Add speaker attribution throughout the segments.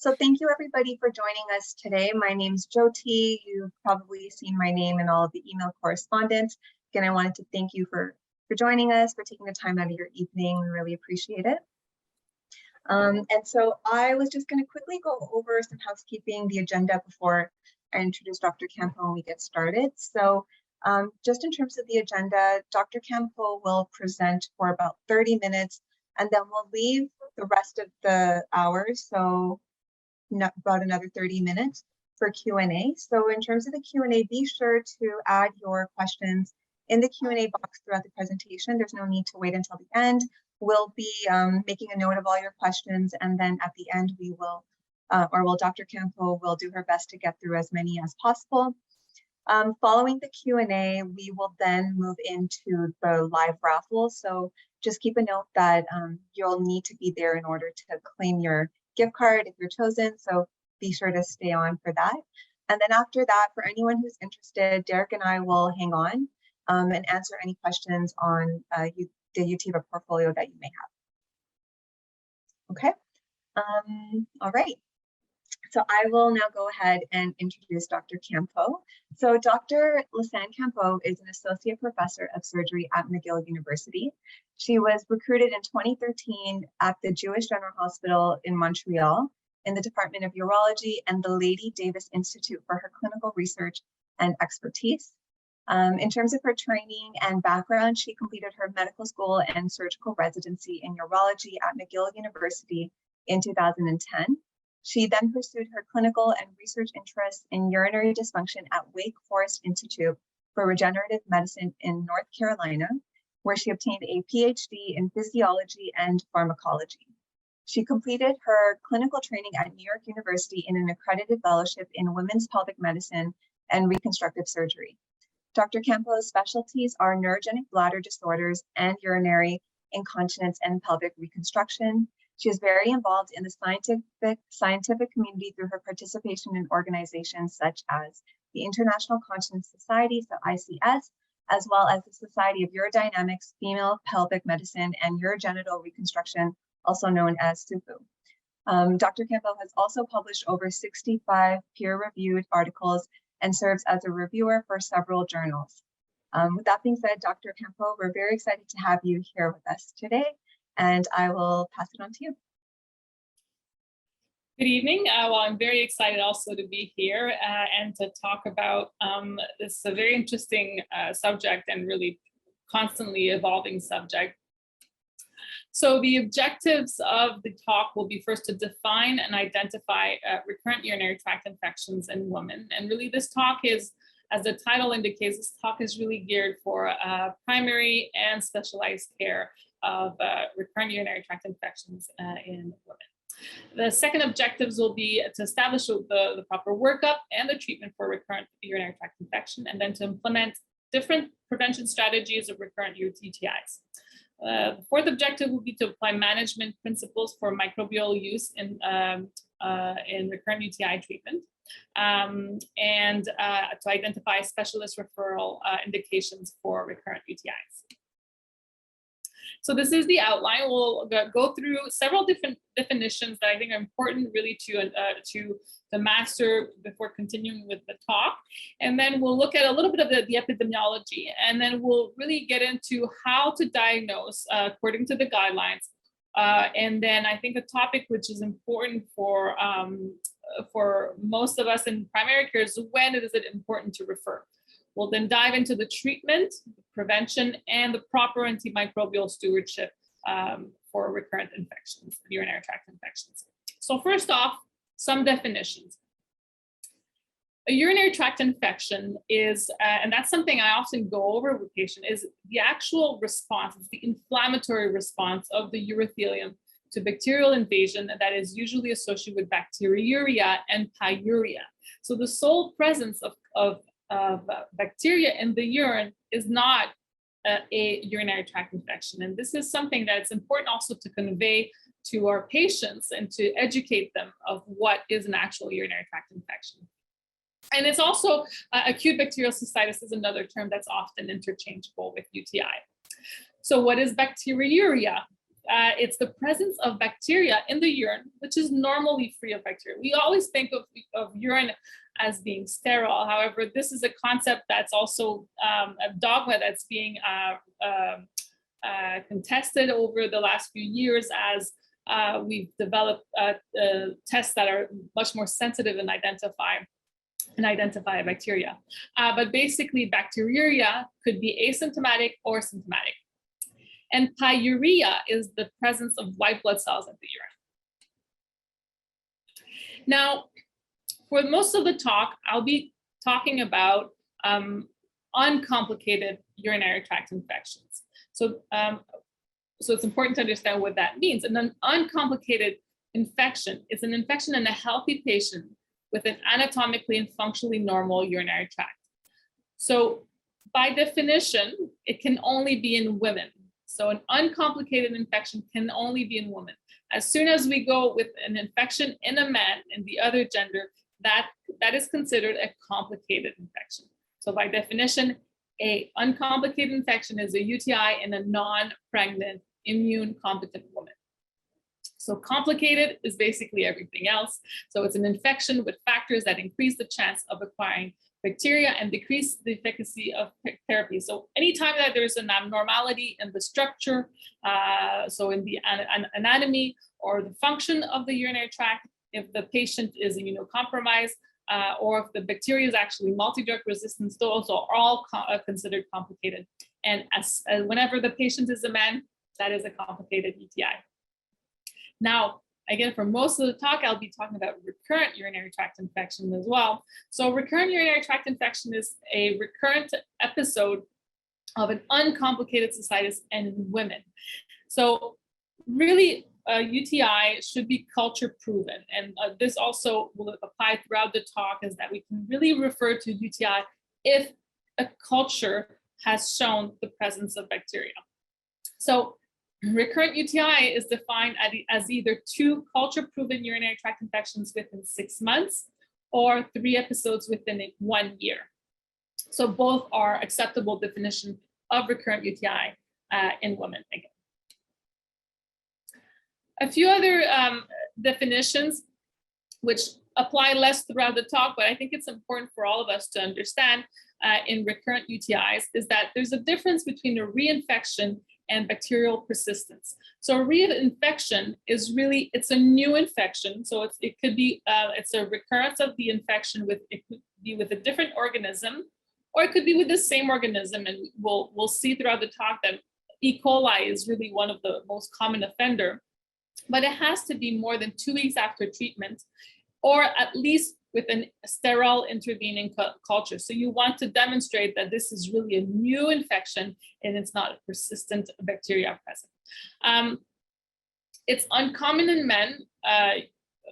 Speaker 1: So thank you everybody for joining us today. My name's Jyoti. You've probably seen my name in all of the email correspondence. Again, I wanted to thank you for joining us, for taking the time out of your evening. We really appreciate it. And so I was just going to quickly go over some housekeeping, the agenda before I introduce Dr. Campeau and we get started. So just in terms of the agenda, Dr. Campeau will present for about 30 minutes, and then we'll leave the rest of the hour, so about another 30 minutes for Q&A. So in terms of the Q&A, be sure to add your questions in the Q&A box throughout the presentation. There's no need to wait until the end. We'll be making a note of all your questions, and then at the end we will, Dr. Campeau will do her best to get through as many as possible. Following the Q&A, we will then move into the live raffle. So just keep a note that you'll need to be there in order to claim your gift card if you're chosen. So be sure to stay on for that. And then after that, for anyone who's interested, Derek and I will hang on and answer any questions on the UTIs portfolio that you may have. Okay. All right. So I will now go ahead and introduce Dr. Campeau. So Dr. Lysanne Campeau is an associate professor of surgery at McGill University. She was recruited in 2013 at the Jewish General Hospital in Montreal in the Department of Urology and the Lady Davis Institute for her clinical research and expertise. In terms of her training and background, she completed her medical school and surgical residency in urology at McGill University in 2010. She then pursued her clinical and research interests in urinary dysfunction at Wake Forest Institute for Regenerative Medicine in North Carolina, where she obtained a PhD in physiology and pharmacology. She completed her clinical training at New York University in an accredited fellowship in women's pelvic medicine and reconstructive surgery. Dr. Campeau's specialties are neurogenic bladder disorders and urinary incontinence and pelvic reconstruction. She is very involved in the scientific community through her participation in organizations such as the International Continence Society, so ICS, as well as the Society of Urodynamics, Female Pelvic Medicine, and Urogenital Reconstruction, also known as SUFU. Dr. Campeau has also published over 65 peer-reviewed articles and serves as a reviewer for several journals. With that being said, Dr. Campeau, we're very excited to have you here with us today, and I will pass it on to you.
Speaker 2: Good evening. Well, I'm very excited also to be here and to talk about this very interesting subject and really constantly evolving subject. So the objectives of the talk will be first to define and identify recurrent urinary tract infections in women. And really this talk is, as the title indicates, this talk is really geared for primary and specialized care of recurrent urinary tract infections in women. The second objectives will be to establish the proper workup and the treatment for recurrent urinary tract infection, and then to implement different prevention strategies of recurrent UTIs. The fourth objective will be to apply management principles for microbial use in recurrent UTI treatment, and to identify specialist referral indications for recurrent UTIs. So this is the outline. We'll go through several different definitions that I think are important really to master before continuing with the talk. And then we'll look at a little bit of the epidemiology, and then we'll really get into how to diagnose according to the guidelines. And then I think a topic which is important for most of us in primary care is when is it important to refer. We'll then dive into the treatment, prevention, and the proper antimicrobial stewardship for recurrent infections, urinary tract infections. So first off, some definitions. A urinary tract infection is, and that's something I often go over with patients, is the actual response, it's the inflammatory response of the urothelium to bacterial invasion that is usually associated with bacteriuria and pyuria. So the sole presence of bacteria in the urine is not a urinary tract infection. And this is something that's important also to convey to our patients and to educate them of what is an actual urinary tract infection. And it's also acute bacterial cystitis is another term that's often interchangeable with UTI. So what is bacteriuria? it's the presence of bacteria in the urine, which is normally free of bacteria. We always think of urine as being sterile. However, this is a concept that's also a dogma that's being contested over the last few years as we've developed tests that are much more sensitive and identify bacteria. But basically, bacteriuria could be asymptomatic or symptomatic. And pyuria is the presence of white blood cells in the urine. Now, for most of the talk, I'll be talking about uncomplicated urinary tract infections. So it's important to understand what that means. And an uncomplicated infection is an infection in a healthy patient with an anatomically and functionally normal urinary tract. So by definition, it can only be in women. So an uncomplicated infection can only be in women. As soon as we go with an infection in a man in the other gender, that is considered a complicated infection. So by definition, a uncomplicated infection is a UTI in a non-pregnant, immune-competent woman. So complicated is basically everything else. So it's an infection with factors that increase the chance of acquiring bacteria and decrease the efficacy of therapy. So anytime that there's an abnormality in the structure, so in the anatomy or the function of the urinary tract, if the patient is immunocompromised, or if the bacteria is actually multi-drug resistant, those are all considered complicated. And as whenever the patient is a man, that is a complicated UTI. Now, again, for most of the talk, I'll be talking about recurrent urinary tract infection as well. So recurrent urinary tract infection is a recurrent episode of an uncomplicated cystitis in women. So really, UTI should be culture proven. And this also will apply throughout the talk, is that we can really refer to UTI if a culture has shown the presence of bacteria. So recurrent UTI is defined as either 2 culture-proven urinary tract infections within 6 months or 3 episodes within 1 year. So both are acceptable definition of recurrent UTI in women again. A few other definitions which apply less throughout the talk, but I think it's important for all of us to understand in recurrent UTIs is that there's a difference between a reinfection and bacterial persistence. So a reinfection is really, it's a new infection. So it could be, it's a recurrence of the infection it could be with a different organism, or it could be with the same organism. And we'll see throughout the talk that E. coli is really one of the most common offender, but it has to be more than 2 weeks after treatment, or at least with a sterile intervening culture. So you want to demonstrate that this is really a new infection and it's not a persistent bacteria present. It's uncommon in men,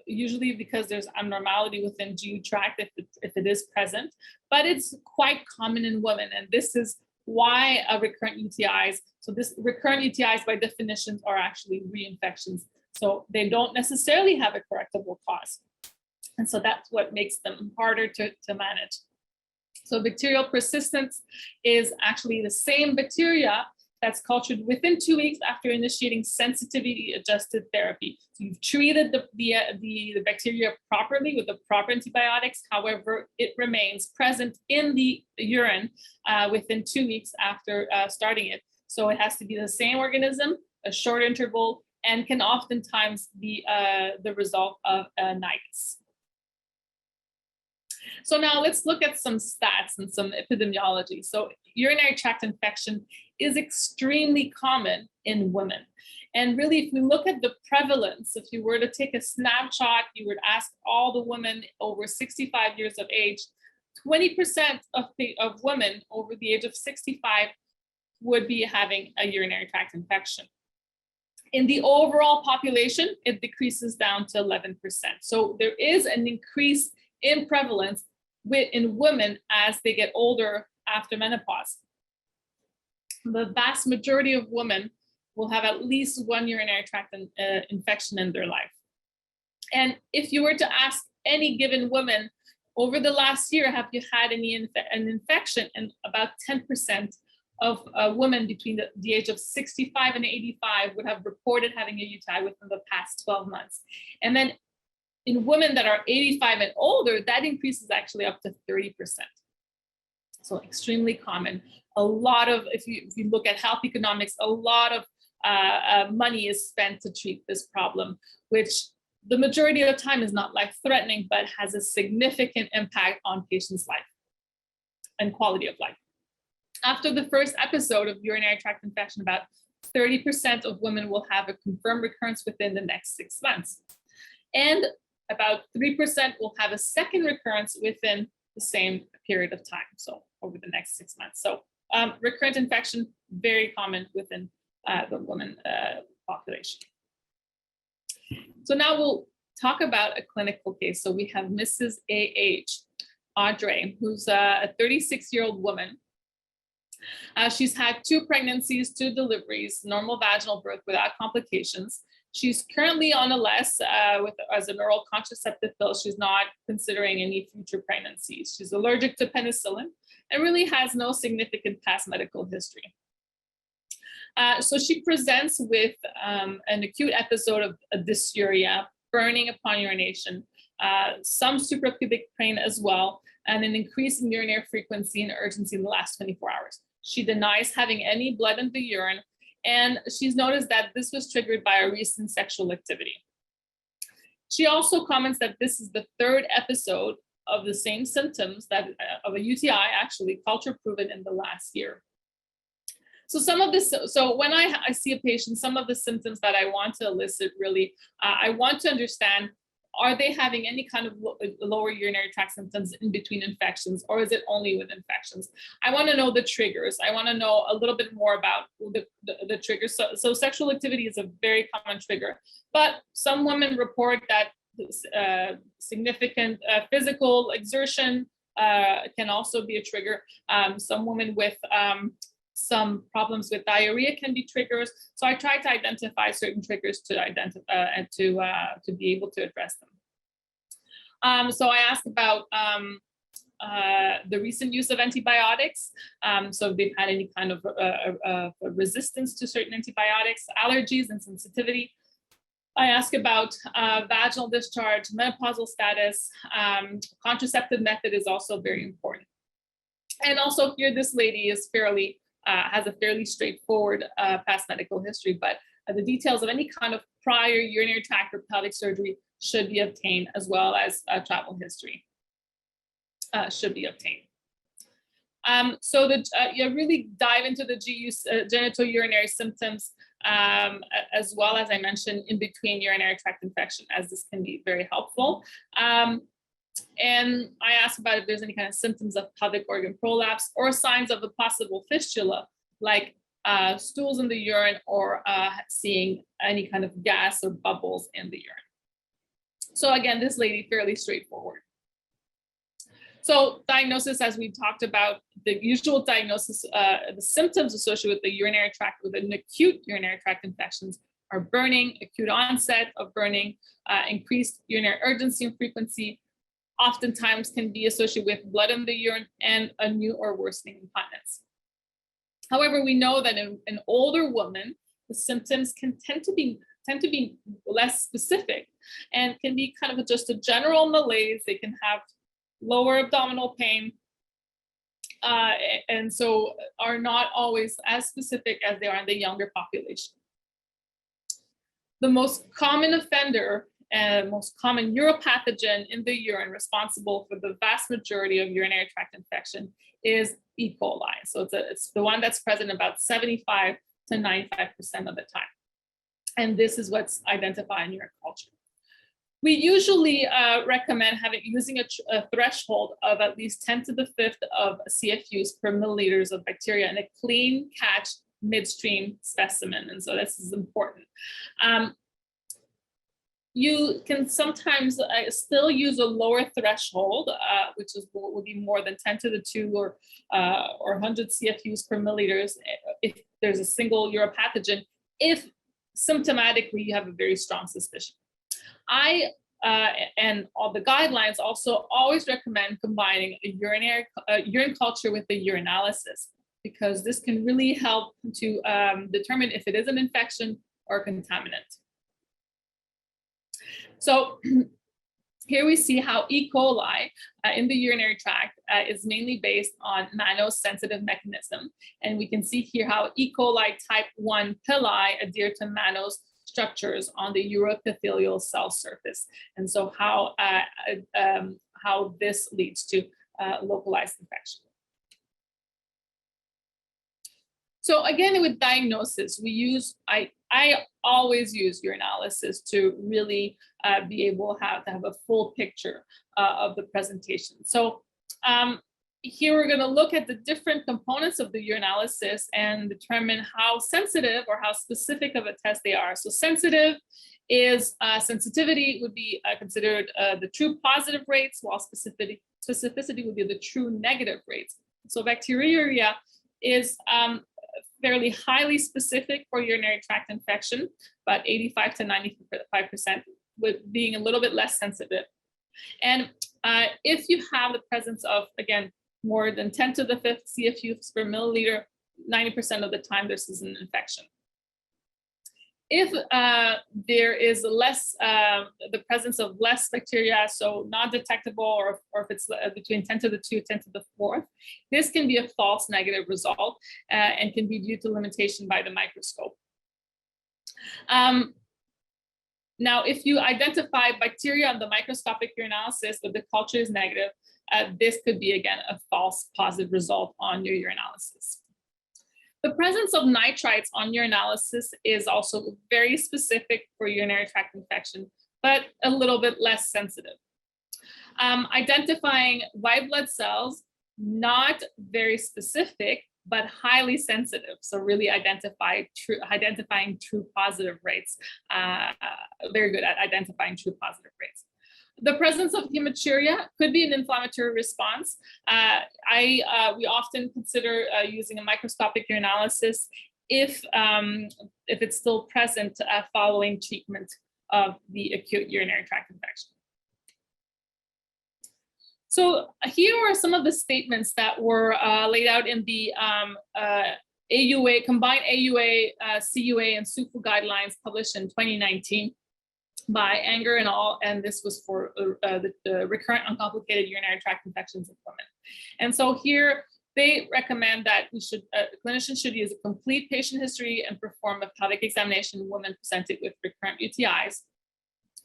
Speaker 2: usually because there's abnormality within GU tract if it is present, but it's quite common in women. And this is why recurrent UTIs, so this recurrent UTIs by definition are actually reinfections. So they don't necessarily have a correctable cause. And so that's what makes them harder to manage. So bacterial persistence is actually the same bacteria that's cultured within 2 weeks after initiating sensitivity adjusted therapy. So you've treated the bacteria properly with the proper antibiotics. However, it remains present in the urine within 2 weeks after starting it. So it has to be the same organism, a short interval, and can oftentimes be the result of nidus. So now let's look at some stats and some epidemiology. So urinary tract infection is extremely common in women. And really, if we look at the prevalence, if you were to take a snapshot, you would ask all the women over 65 years of age, 20% of women over the age of 65 would be having a urinary tract infection. In the overall population, it decreases down to 11%. So there is an increase in prevalence in women as they get older after menopause. The vast majority of women will have at least one urinary tract infection in their life. And if you were to ask any given woman over the last year, have you had an infection? And about 10% of women between the age of 65 and 85 would have reported having a UTI within the past 12 months. And then in women that are 85 and older, that increase is actually up to 30%. So extremely common. A lot of, if you look at health economics, a lot of money is spent to treat this problem, which the majority of the time is not life-threatening, but has a significant impact on patients' life and quality of life. After the first episode of urinary tract infection, about 30% of women will have a confirmed recurrence within the next 6 months. And about 3% will have a second recurrence within the same period of time, so over the next 6 months. So recurrent infection, very common within the women population. So now we'll talk about a clinical case. So we have Mrs. A.H. Audrey, who's a 36-year-old woman. She's had 2 pregnancies, 2 deliveries, normal vaginal birth without complications. She's currently on a LES as an oral contraceptive pill. She's not considering any future pregnancies. She's allergic to penicillin and really has no significant past medical history. So she presents with an acute episode of dysuria, burning upon urination, some suprapubic pain as well, and an increase in urinary frequency and urgency in the last 24 hours. She denies having any blood in the urine, and she's noticed that this was triggered by a recent sexual activity. She also comments that this is the 3rd episode of the same symptoms that of a UTI, actually culture proven in the last year. So some of this, so when I see a patient, some of the symptoms that I want to elicit really, I want to understand, are they having any kind of lower urinary tract symptoms in between infections, or is it only with infections? I want to know the triggers. I want to know a little bit more about the triggers. So sexual activity is a very common trigger, but some women report that significant physical exertion can also be a trigger. Some women with some problems with diarrhea can be triggers. So I try to identify certain triggers to identify and to be able to address them. So I asked about the recent use of antibiotics. So if they've had any kind of resistance to certain antibiotics, allergies and sensitivity. I ask about vaginal discharge, menopausal status. Contraceptive method is also very important. And also here, this lady is has a fairly straightforward past medical history, but the details of any kind of prior urinary tract or pelvic surgery should be obtained, as well as travel history should be obtained. So you really dive into the genitourinary symptoms, as well as I mentioned, in between urinary tract infection, as this can be very helpful. And I ask about if there's any kind of symptoms of pelvic organ prolapse or signs of a possible fistula, like stools in the urine or seeing any kind of gas or bubbles in the urine. So again, this lady, fairly straightforward. So diagnosis, as we talked about, the usual diagnosis, the symptoms associated with the urinary tract, with an acute urinary tract infections are burning, acute onset of burning, increased urinary urgency and frequency, oftentimes can be associated with blood in the urine and a new or worsening incontinence. However, we know that in an older woman, the symptoms can tend to be less specific and can be kind of just a general malaise. They can have lower abdominal pain, and so are not always as specific as they are in the younger population. The most common offender and most common uropathogen in the urine responsible for the vast majority of urinary tract infection is E. coli. So it's the one that's present about 75 to 95% of the time. And this is what's identified in urine culture. We usually recommend using a threshold of at least 10 to the 5th of CFUs per milliliters of bacteria in a clean catch midstream specimen. And so this is important. You can sometimes still use a lower threshold, which will be more than 10 to the 2 or 100 CFUs per milliliters if there's a single uropathogen, if symptomatically you have a very strong suspicion. I and all the guidelines also always recommend combining a urine culture with the urinalysis. because this can really help to determine if it is an infection or a contaminant. So here we see how E. coli in the urinary tract is mainly based on mannose sensitive mechanism. And we can see here how E. coli type 1 pili adhere to mannose structures on the uroepithelial cell surface. And so how this leads to localized infection. So again, with diagnosis, we use, I always use urinalysis to really be able to have a full picture of the presentation. So here we're going to look at the different components of the urinalysis and determine how sensitive or how specific of a test they are. So sensitive is sensitivity would be considered the true positive rates, while specificity would be the true negative rates. So bacteriuria is fairly highly specific for urinary tract infection, about 85 to 95%, with being a little bit less sensitive. And if you have the presence of, again, more than 10 to the 5th CFUs per milliliter, 90% of the time this is an infection. If there is less, the presence of less bacteria, so not detectable, or if it's between 10 to the 2, 10 to the 4th, this can be a false negative result and can be due to limitation by the microscope. Now, if you identify bacteria on the microscopic urinalysis, but the culture is negative, this could be, again, a false positive result on your urinalysis. The presence of nitrites on urinalysis is also very specific for urinary tract infection, but a little bit less sensitive. Identifying white blood cells, not very specific, but highly sensitive. So really identifying true positive rates. Very good at identifying true positive rates. The presence of hematuria could be an inflammatory response. We often consider using a microscopic urinalysis if it's still present following treatment of the acute urinary tract infection. So here are some of the statements that were laid out in the AUA, combined AUA, CUA, and SUFU guidelines published in 2019. By Anger and all, and this was for the recurrent uncomplicated urinary tract infections in women. And so here they recommend that clinicians should use a complete patient history and perform a pelvic examination in women presented with recurrent UTIs.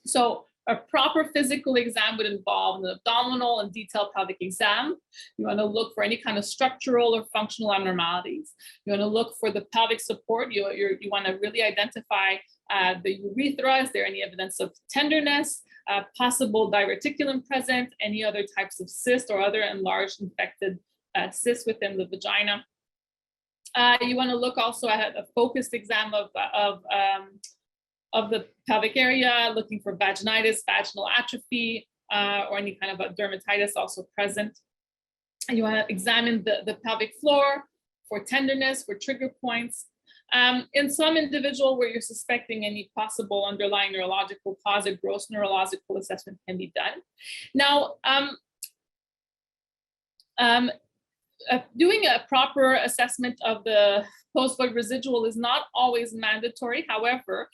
Speaker 2: So a proper physical exam would involve an abdominal and detailed pelvic exam. You want to look for any kind of structural or functional abnormalities. You want to look for the pelvic support. You want to really identify the urethra. Is there any evidence of tenderness, possible diverticulum present, any other types of cyst or other enlarged infected cysts within the vagina. You want to look also at a focused exam of the pelvic area, looking for vaginitis, vaginal atrophy, or any kind of a dermatitis also present. And you want to examine the pelvic floor for tenderness, for trigger points. In some individual where you're suspecting any possible underlying neurological cause, a gross neurological assessment can be done. Now, doing a proper assessment of the post-void residual is not always mandatory. However,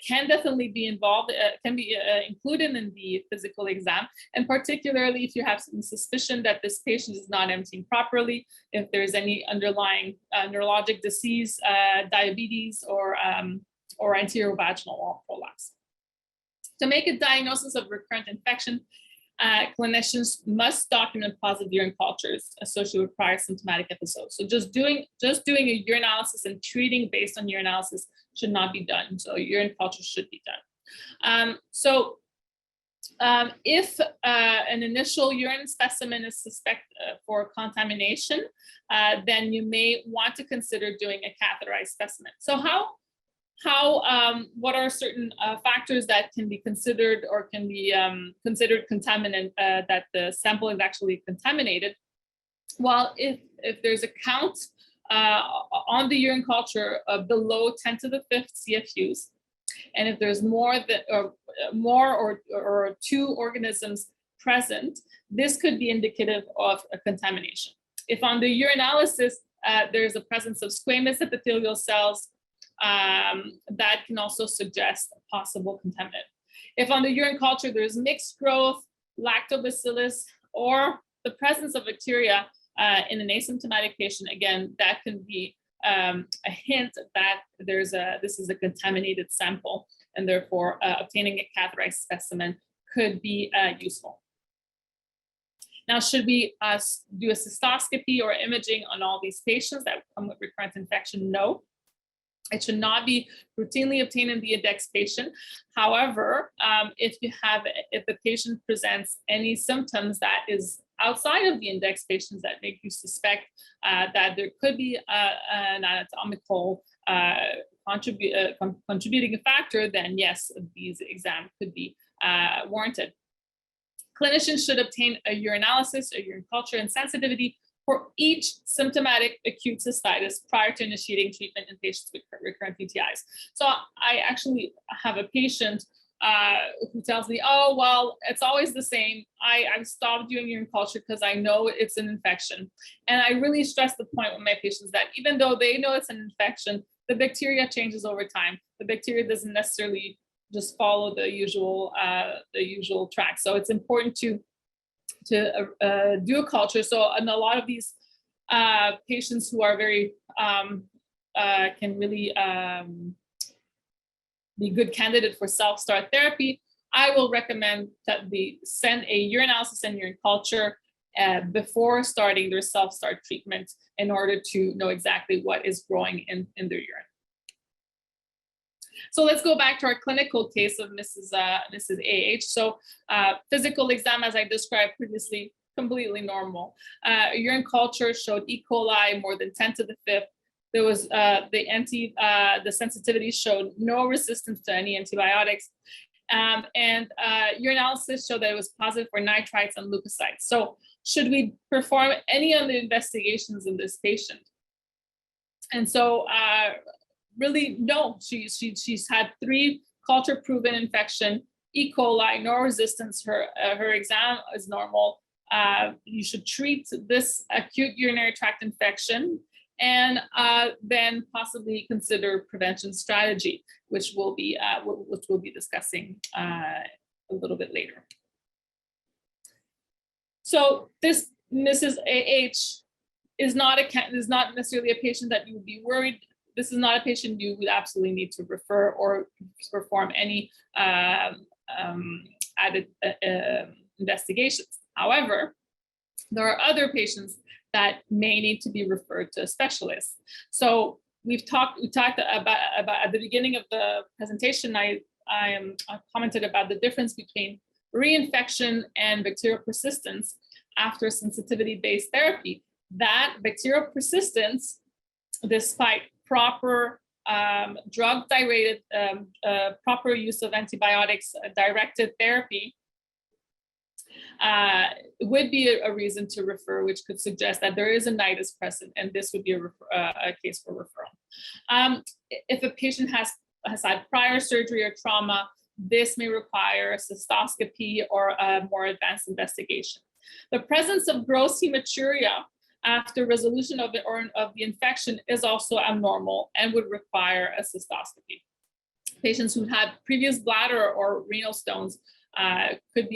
Speaker 2: can definitely be involved, can be included in the physical exam, and particularly if you have some suspicion that this patient is not emptying properly, if there's any underlying neurologic disease, diabetes, or anterior vaginal wall prolapse. To make a diagnosis of recurrent infection, clinicians must document positive urine cultures associated with prior symptomatic episodes. So just doing a urinalysis and treating based on urinalysis should not be done. So urine culture should be done. If an initial urine specimen is suspect for contamination, then you may want to consider doing a catheterized specimen. So what are certain factors that can be considered or can be considered contaminant that the sample is actually contaminated? Well, if there's a count on the urine culture below 10 to the 5th CFUs, and if there's more or 2 organisms present, this could be indicative of a contamination. If on the urinalysis there's a presence of squamous epithelial cells that can also suggest a possible contaminant. If on the urine culture there's mixed growth, lactobacillus, or the presence of bacteria in an asymptomatic patient, again, that can be a hint that this is a contaminated sample, and therefore obtaining a catheterized specimen could be useful. Now, should we do a cystoscopy or imaging on all these patients that come with recurrent infection? No. It should not be routinely obtained in the index patient. However, if the patient presents any symptoms that is outside of the index patients that make you suspect that there could be an anatomical contributing factor, then yes, these exams could be warranted. Clinicians should obtain a urinalysis, a urine culture, and sensitivity for each symptomatic acute cystitis prior to initiating treatment in patients with recurrent UTIs. So I actually have a patient who tells me, oh, well, it's always the same. I've stopped doing urine culture because I know it's an infection. And I really stress the point with my patients that even though they know it's an infection, the bacteria changes over time. The bacteria doesn't necessarily just follow the usual track. So it's important to do a culture. So in a lot of these patients who are very can really be good candidate for self-start therapy, I will recommend that they send a urinalysis and urine culture before starting their self-start treatment in order to know exactly what is growing in their urine. So let's go back to our clinical case of Mrs. AH. So physical exam, as I described previously, completely normal. Urine culture showed E. coli more than 10 to the 5th. There was the sensitivity showed no resistance to any antibiotics. And urinalysis showed that it was positive for nitrites and leukocytes. So should we perform any of the investigations in this patient? And so really, no, she's had 3 culture proven infection, E. coli, no resistance, her exam is normal. You should treat this acute urinary tract infection and then possibly consider prevention strategy, which we'll be discussing a little bit later. So this Mrs. AH is not necessarily a patient that you would be worried. This is not a patient you would absolutely need to refer or perform any added investigations. However, there are other patients that may need to be referred to a specialist. So we talked about at the beginning of the presentation, I commented about the difference between reinfection and bacterial persistence after sensitivity-based therapy. That bacterial persistence, despite proper drug-directed, proper use of antibiotics directed therapy, would be a reason to refer, which could suggest that there is a nidus present, and this would be a case for referral. If a patient has had prior surgery or trauma, this may require a cystoscopy or a more advanced investigation. The presence of gross hematuria after resolution of the infection is also abnormal and would require a cystoscopy. Patients who had previous bladder or renal stones could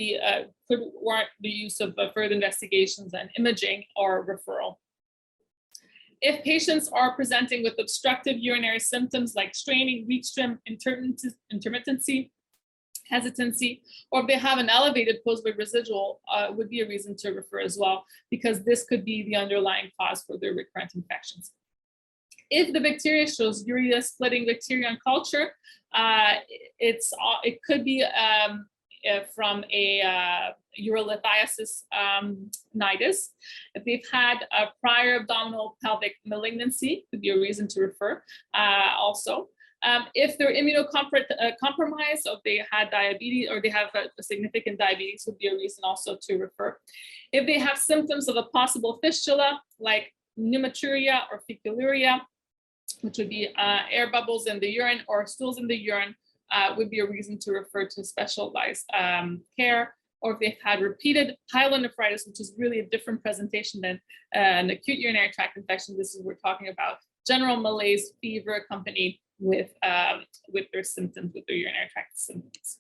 Speaker 2: warrant the use of further investigations and imaging or referral. If patients are presenting with obstructive urinary symptoms like straining, weak stream, intermittency, hesitancy, or if they have an elevated post-void residual, would be a reason to refer as well, because this could be the underlying cause for their recurrent infections. If the bacteria shows urea splitting bacteria on culture, it could be from a urolithiasis nidus. If they've had a prior abdominal pelvic malignancy, could be a reason to refer also. If they're immunocompromised, or if they had diabetes, or they have a significant diabetes, would be a reason also to refer. If they have symptoms of a possible fistula, like pneumaturia or fecaluria, which would be air bubbles in the urine or stools in the urine, would be a reason to refer to specialized care. or if they've had repeated pyelonephritis, which is really a different presentation than an acute urinary tract infection. This is, we're talking about general malaise, fever accompanied with their symptoms, with their urinary tract symptoms.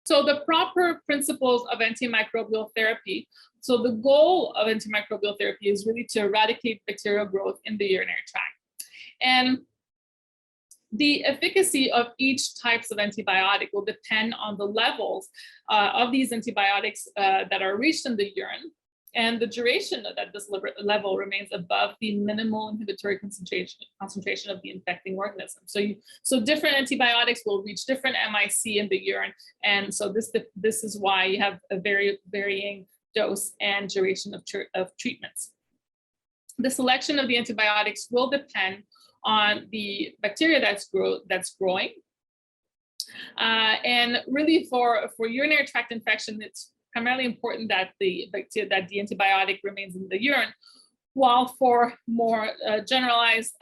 Speaker 2: So the proper principles of antimicrobial therapy. So the goal of antimicrobial therapy is really to eradicate bacterial growth in the urinary tract. And the efficacy of each types of antibiotic will depend on the levels of these antibiotics that are reached in the urine, and the duration that this level remains above the minimal inhibitory concentration of the infecting organism. So different antibiotics will reach different MIC in the urine, and so this is why you have a very varying dose and duration of treatments. The selection of the antibiotics will depend on the bacteria that's growing. And really for urinary tract infection, it's primarily important that the antibiotic remains in the urine, while for more generalized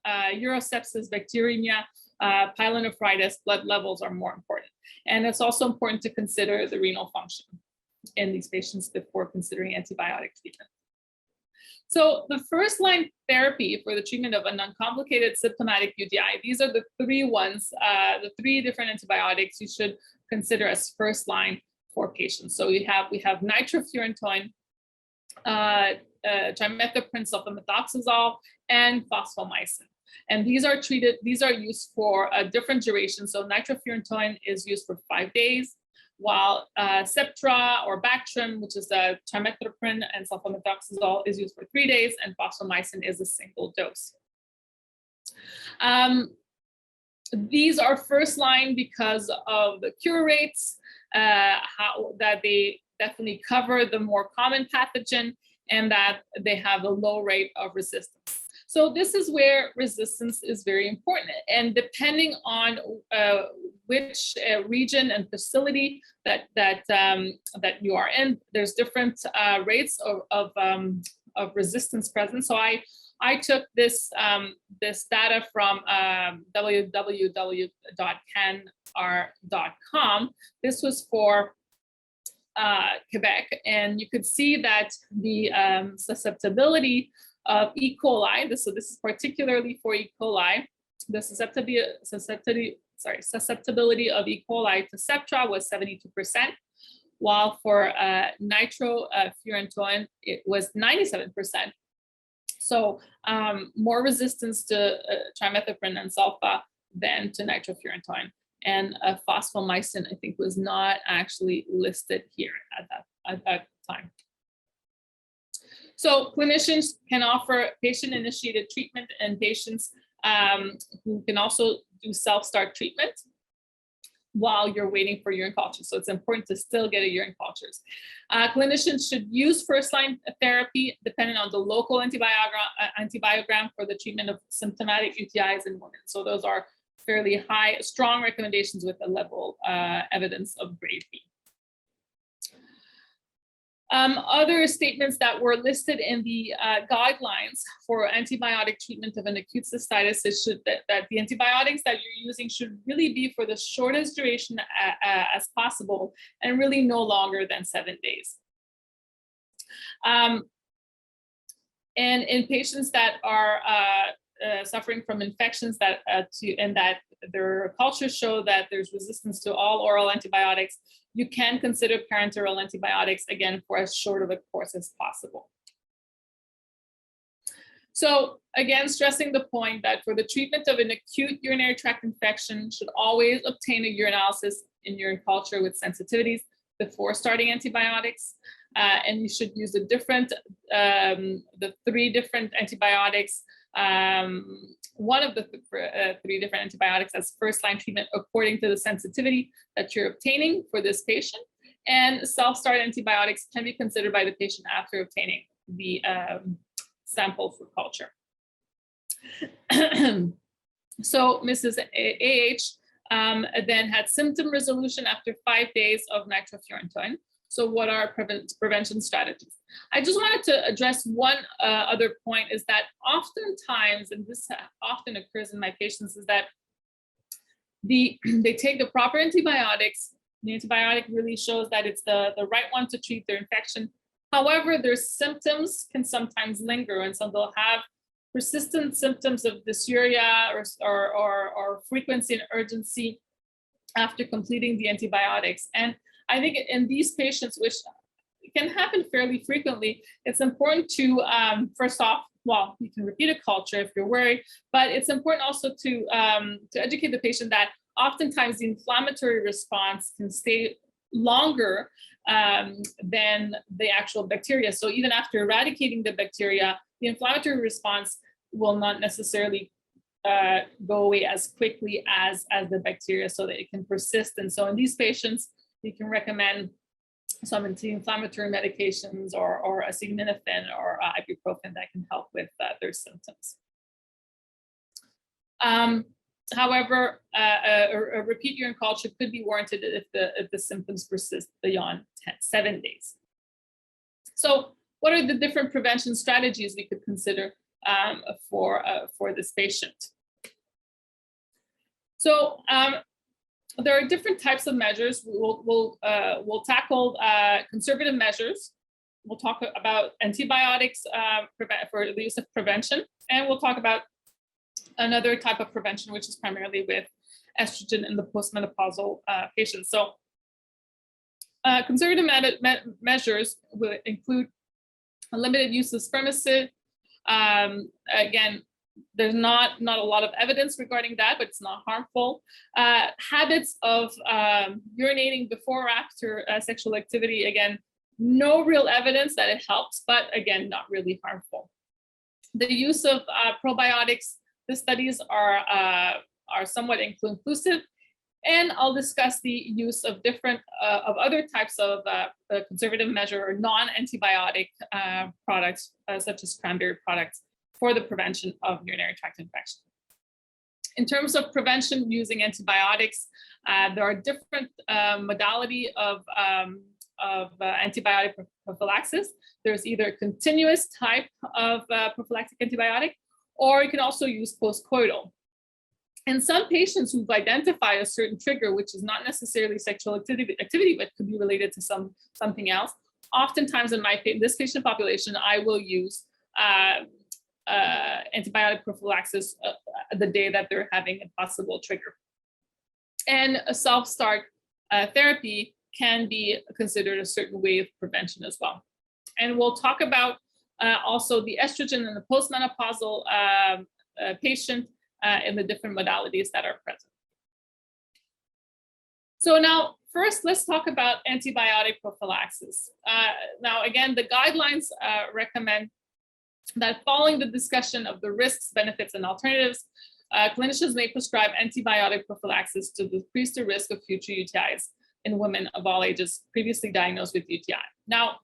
Speaker 2: urosepsis, bacteremia, pyelonephritis, blood levels are more important. And it's also important to consider the renal function in these patients before considering antibiotic treatment. So the first line therapy for the treatment of an uncomplicated symptomatic UTI, these are the three ones, the three different antibiotics you should consider as first line for patients. So we have nitrofurantoin, trimethoprim, sulfamethoxazole, and fosfomycin. And these are used for a different duration. So nitrofurantoin is used for 5 days, while Septra or Bactrim, which is the trimethoprim and sulfamethoxazole, is used for 3 days, and fosfomycin is a single dose. These are first line because of the cure rates, that they definitely cover the more common pathogen, and that they have a low rate of resistance. So this is where resistance is very important. And depending on which region and facility that you are in, there's different rates of resistance present. So I took this data from www.canr.com. This was for Quebec, and you could see that the susceptibility of E. coli, so this is particularly for E. coli, the susceptibility of E. coli to Septra was 72%, while for nitrofurantoin, it was 97%. So more resistance to trimethoprim and sulfa than to nitrofurantoin. And fosfomycin, I think, was not actually listed here at that time. So clinicians can offer patient-initiated treatment in patients who can also do self-start treatment while you're waiting for urine culture. So it's important to still get a urine cultures. Clinicians should use first-line therapy depending on the local antibiogram for the treatment of symptomatic UTIs in women. So those are fairly high, strong recommendations with a level evidence of grade B. Other statements that were listed in the guidelines for antibiotic treatment of an acute cystitis is that the antibiotics that you're using should really be for the shortest duration as possible, and really no longer than 7 days. And in patients that are suffering from infections and that their cultures show that there's resistance to all oral antibiotics, you can consider parenteral antibiotics, again, for as short of a course as possible. So again, stressing the point that for the treatment of an acute urinary tract infection, should always obtain a urinalysis in urine culture with sensitivities before starting antibiotics. And you should use the 3 different antibiotics, one of the 3 different antibiotics as first-line treatment according to the sensitivity that you're obtaining for this patient. And self-start antibiotics can be considered by the patient after obtaining the sample for culture. So Mrs. AH then had symptom resolution after 5 days of nitrofurantoin. So what are prevention strategies? I just wanted to address one other point, is that oftentimes, and this often occurs in my patients, is that they take the proper antibiotics The antibiotic really shows that it's the right one to treat their infection. However, their symptoms can sometimes linger, and so they'll have persistent symptoms of dysuria or frequency and urgency after completing the antibiotics. And I think in these patients, which can happen fairly frequently, it's important to, first off, well, you can repeat a culture if you're worried, but it's important also to educate the patient that oftentimes the inflammatory response can stay longer than the actual bacteria. So even after eradicating the bacteria, the inflammatory response will not necessarily go away as quickly as the bacteria, so that it can persist. And so in these patients, you can recommend some anti-inflammatory medications or acetaminophen or ibuprofen that can help with their symptoms. However, a repeat urine culture could be warranted if the symptoms persist beyond 7 days. So what are the different prevention strategies we could consider for this patient? So there are different types of measures. We'll tackle conservative measures. We'll talk about antibiotics for the use of prevention, and we'll talk about another type of prevention, which is primarily with estrogen in the postmenopausal patients. So conservative measures will include a limited use of spermicide. Again, there's not a lot of evidence regarding that, but it's not harmful. Habits of urinating before or after sexual activity, again, no real evidence that it helps, but again, not really harmful. The use of probiotics, the studies are somewhat inclusive, and I'll discuss the use of different of other types of conservative measure or non-antibiotic products, such as cranberry products, for the prevention of urinary tract infection. In terms of prevention using antibiotics, there are different modality of antibiotic prophylaxis. There's either a continuous type of prophylactic antibiotic, or you can also use postcoital. In some patients who've identified a certain trigger, which is not necessarily sexual activity, but could be related to something else, oftentimes in this patient population, I will use antibiotic prophylaxis the day that they're having a possible trigger. And a self-start therapy can be considered a certain way of prevention as well. And we'll talk about also the estrogen in the postmenopausal patient in the different modalities that are present. So now, first, let's talk about antibiotic prophylaxis. Now, again, the guidelines recommend that following the discussion of the risks, benefits, and alternatives, clinicians may prescribe antibiotic prophylaxis to decrease the risk of future UTIs in women of all ages previously diagnosed with UTI. Now,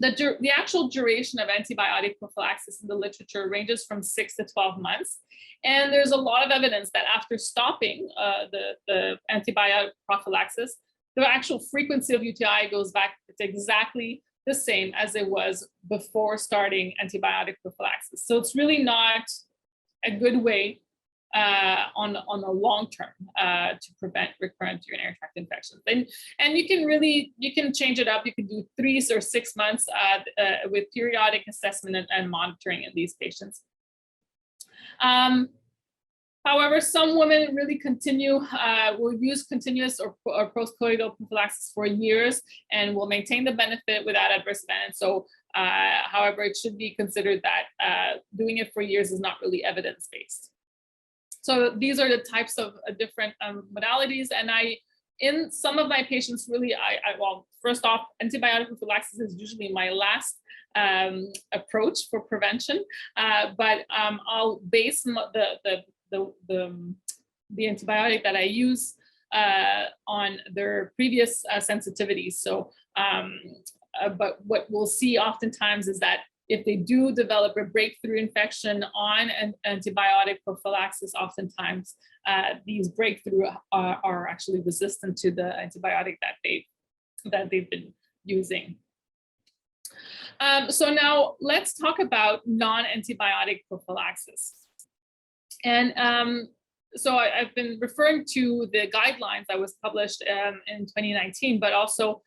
Speaker 2: the actual duration of antibiotic prophylaxis in the literature ranges from 6 to 12 months. And there's a lot of evidence that after stopping the antibiotic prophylaxis, the actual frequency of UTI goes back to exactly the same as it was before starting antibiotic prophylaxis. So it's really not a good way on the long term to prevent recurrent urinary tract infections. And you can change it up. You can do 3 or 6 months with periodic assessment and monitoring in these patients. However, some women really will use continuous or postcoital prophylaxis for years and will maintain the benefit without adverse events. So, however, it should be considered that doing it for years is not really evidence-based. So these are the types of different modalities. And in some of my patients, really, well, first off, antibiotic prophylaxis is usually my last approach for prevention, but I'll base the antibiotic that I use on their previous sensitivities. So, but what we'll see oftentimes is that if they do develop a breakthrough infection on an antibiotic prophylaxis, oftentimes these breakthrough are actually resistant to the antibiotic that they've been using. So now let's talk about non-antibiotic prophylaxis. And so I've been referring to the guidelines that was published in 2019, but also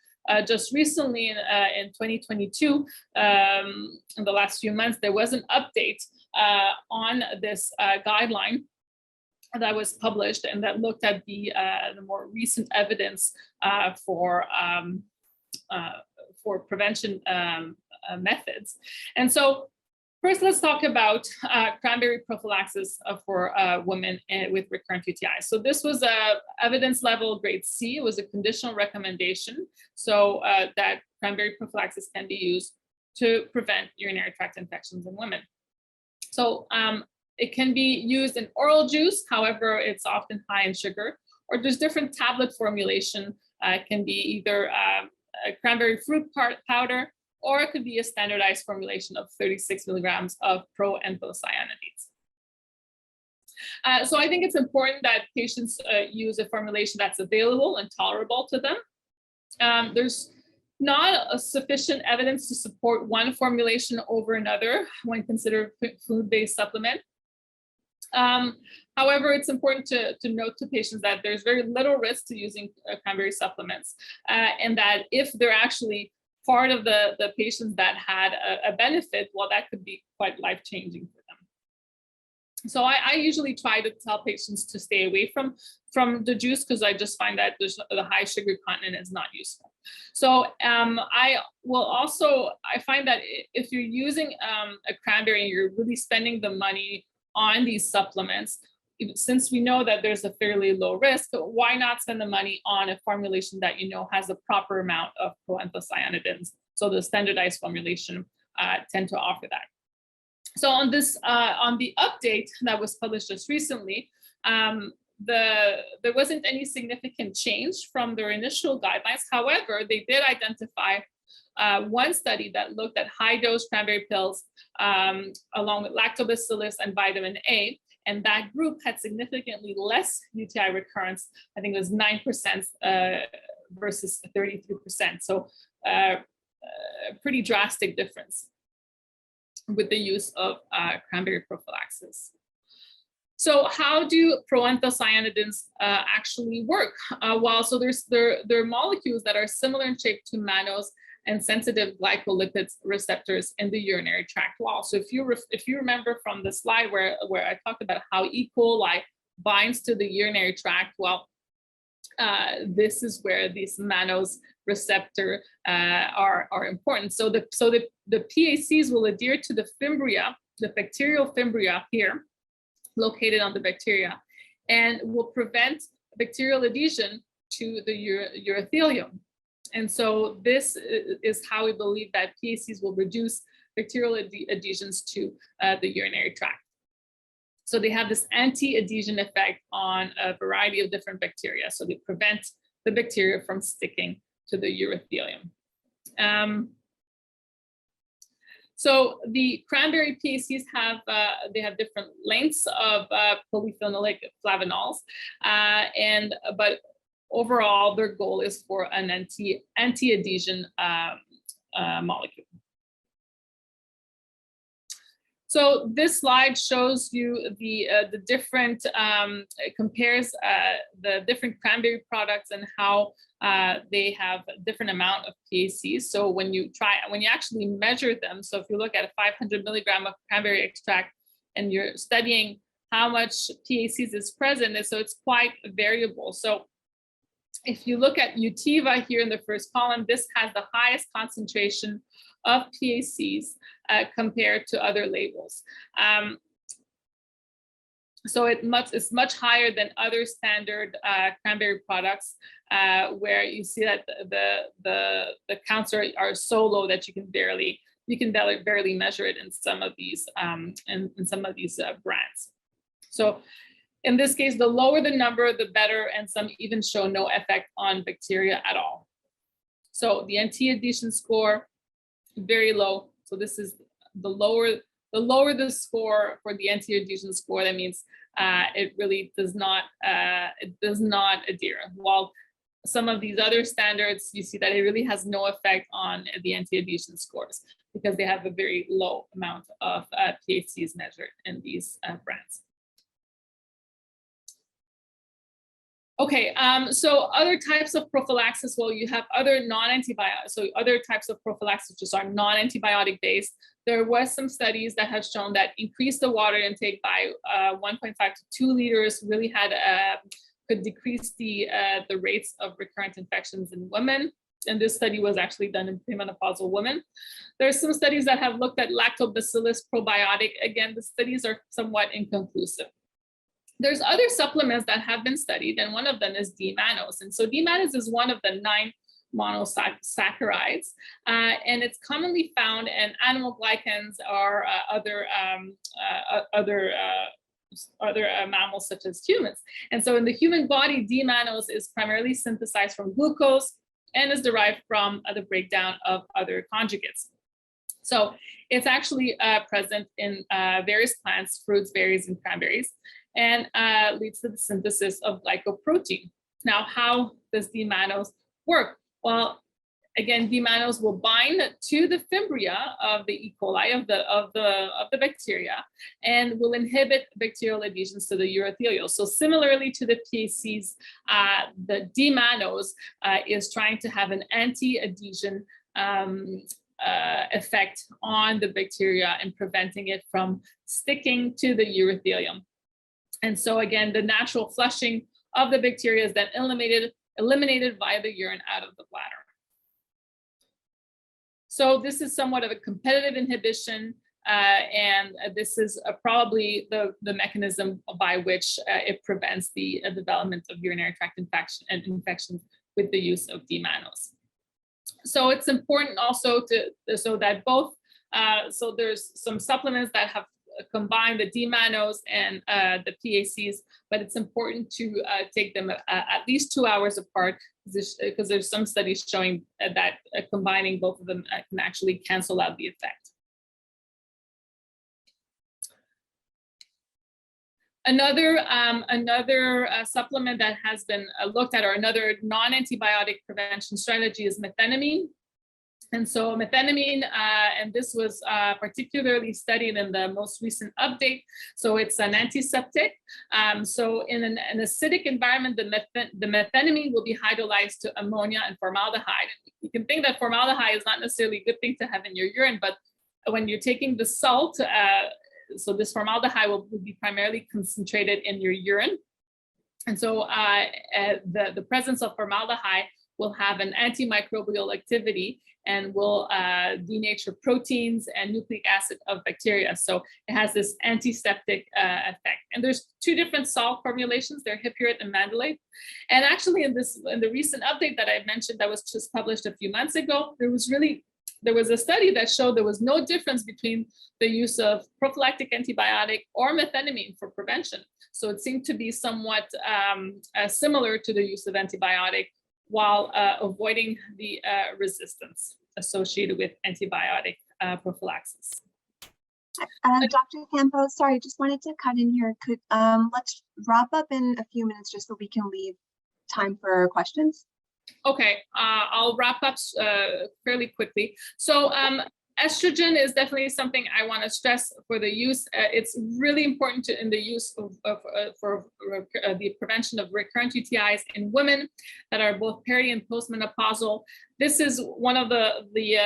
Speaker 2: just recently in 2022, in the last few months, there was an update on this guideline that was published and that looked at the more recent evidence for prevention methods. And so first, let's talk about cranberry prophylaxis for women with recurrent UTIs. So this was a evidence level grade C. It was a conditional recommendation, so that cranberry prophylaxis can be used to prevent urinary tract infections in women. So it can be used in oral juice. However, it's often high in sugar, or there's different tablet formulation. It can be either a cranberry fruit powder, or it could be a standardized formulation of 36 milligrams of proanthocyanidins. So I think it's important that patients use a formulation that's available and tolerable to them. There's not a sufficient evidence to support one formulation over another when considered food-based supplement. However, it's important to note to patients that there's very little risk to using cranberry supplements, and that if they're actually part of the patients that had a benefit, well, that could be quite life-changing for them. So I usually try to tell patients to stay away from the juice, because I just find that the high sugar content is not useful. So I find that if you're using a cranberry and you're really spending the money on these supplements, since we know that there's a fairly low risk, why not spend the money on a formulation that you know has a proper amount of proanthocyanidins? So the standardized formulation tend to offer that. So on this, on the update that was published just recently, there wasn't any significant change from their initial guidelines. However, they did identify one study that looked at high-dose cranberry pills along with lactobacillus and vitamin A, and that group had significantly less UTI recurrence. I think it was 9% versus 33%. So a pretty drastic difference with the use of cranberry prophylaxis. So how do proanthocyanidins actually work? So there are molecules that are similar in shape to mannose and sensitive glycolipids receptors in the urinary tract wall. So if you remember from the slide where I talked about how E. coli binds to the urinary tract, well, this is where these mannose receptor are important. So the PACs will adhere to the fimbria, the bacterial fimbria here, located on the bacteria, and will prevent bacterial adhesion to the urothelium. And so this is how we believe that PACs will reduce bacterial adhesions to the urinary tract. So they have this anti-adhesion effect on a variety of different bacteria. So they prevent the bacteria from sticking to the urothelium. So the cranberry PACs have different lengths of polyphenolic flavanols, but overall their goal is for an anti-adhesion molecule. So this slide shows you the different, it compares the different cranberry products and how they have a different amount of PACs. So when you actually measure them, so if you look at a 500 milligram of cranberry extract and you're studying how much PACs is present, so it's quite variable. So if you look at Utiva here in the first column, this has the highest concentration of PACs compared to other labels. So it's much higher than other standard cranberry products, where you see that the counts are so low that you can barely measure it in some of these brands. So in this case, the lower the number, the better, and some even show no effect on bacteria at all. So the anti-adhesion score, very low. So this is the lower the score for the anti-adhesion score, that means it really does not adhere. While some of these other standards, you see that it really has no effect on the anti-adhesion scores because they have a very low amount of PACs measured in these brands. Okay, so other types of prophylaxis, well, you have other non-antibiotic, so other types of prophylaxis just are non-antibiotic based. There was some studies that have shown that increase the water intake by 1.5 to 2 liters really had could decrease the rates of recurrent infections in women. And this study was actually done in premenopausal women. There are some studies that have looked at lactobacillus probiotic. Again, the studies are somewhat inconclusive. There's other supplements that have been studied, and one of them is D-mannose. And so D-mannose is one of the 9 monosaccharides, and it's commonly found in animal glycans or other mammals such as humans. And so in the human body, D-mannose is primarily synthesized from glucose and is derived from the breakdown of other conjugates. So it's actually present in various plants, fruits, berries, and cranberries, and leads to the synthesis of glycoprotein. Now, how does D-mannose work? Well, again, D-mannose will bind to the fimbria of the E. coli, of the bacteria, and will inhibit bacterial adhesions to the urothelial. So similarly to the PACs, the D-mannose is trying to have an anti-adhesion effect on the bacteria and preventing it from sticking to the urothelium. And so again, the natural flushing of the bacteria is then eliminated via the urine out of the bladder. So this is somewhat of a competitive inhibition, and this is probably the mechanism by which it prevents the development of urinary tract infections with the use of D-mannose. So it's important also so there's some supplements that have combine the D-mannose and the PACs, but it's important to take them at least 2 hours apart, because there's some studies showing that combining both of them can actually cancel out the effect. Another supplement that has been looked at, or another non-antibiotic prevention strategy, is methenamine. And so methenamine, and this was particularly studied in the most recent update. So it's an antiseptic. So in an acidic environment, the methenamine will be hydrolyzed to ammonia and formaldehyde. You can think that formaldehyde is not necessarily a good thing to have in your urine, but when you're taking the salt, so this formaldehyde will be primarily concentrated in your urine. And so the presence of formaldehyde will have an antimicrobial activity and will denature proteins and nucleic acid of bacteria. So it has this antiseptic effect. And there's 2 different salt formulations. They're hippurate and mandolate. And actually in the recent update that I mentioned that was just published a few months ago, there was a study that showed there was no difference between the use of prophylactic antibiotic or methenamine for prevention. So it seemed to be somewhat similar to the use of antibiotic, while avoiding the resistance associated with antibiotic prophylaxis.
Speaker 1: Dr. Campeau, sorry, just wanted to cut in here. Let's wrap up in a few minutes just so we can leave time for questions.
Speaker 2: Okay, I'll wrap up fairly quickly. So estrogen is definitely something I want to stress for the use. It's really important in the use for the prevention of recurrent UTIs in women that are both peri and postmenopausal. This is one of the